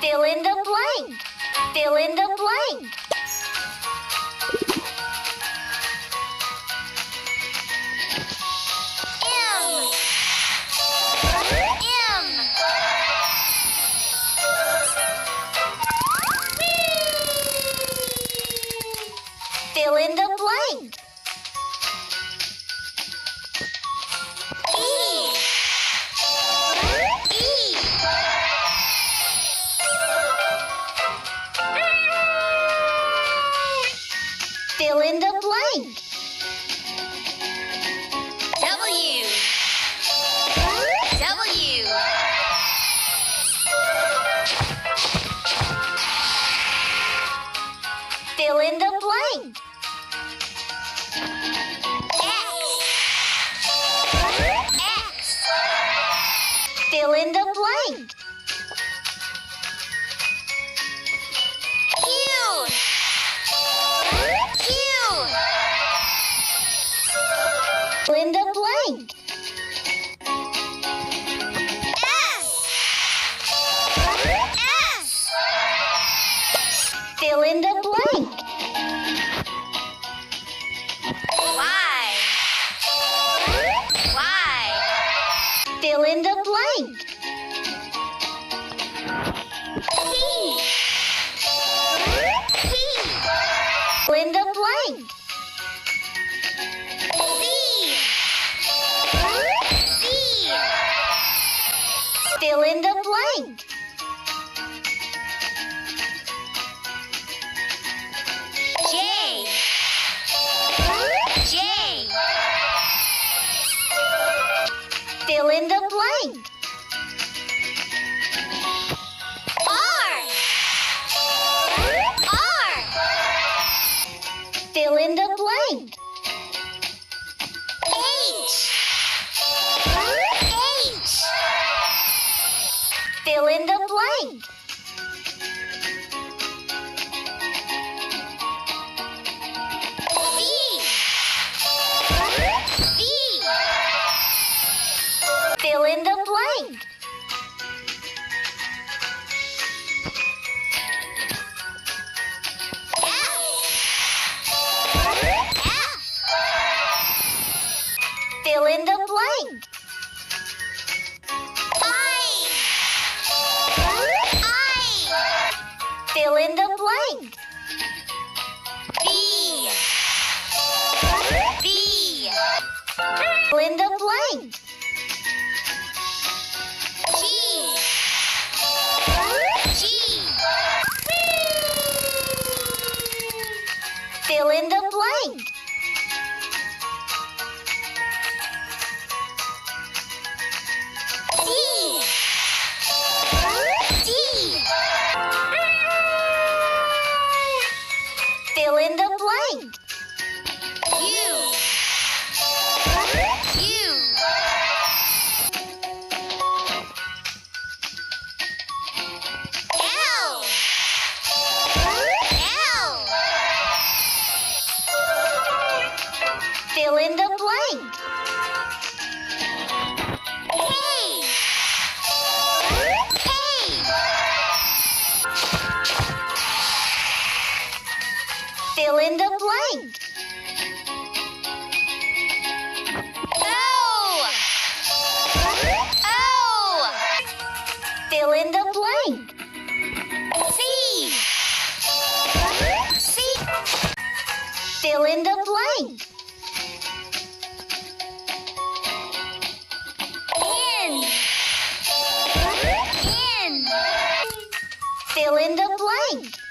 Fill in the blank. Fill in the blank. M. Fill in the blank. E. Fill in the blank. W. Fill in the blank. X. Fill in the blank. Q. Fill in the blank. S. Fill in the blank. Y. Fill in the blank. P. Fill in the blank. Z. Fill in the blank. J. Fill in the blank. R. Fill in the blank. H. Fill in the blank. V. Fill in the blank. F. Fill in the blank. I. Fill in the blank. B. Fill in the blank. G. Fill in the blank. D. Fill in the blank. U. L. Fill in the blank. K. Fill in the blank. O. Fill in the blank. C. Fill in the blank. N. Fill in the blank.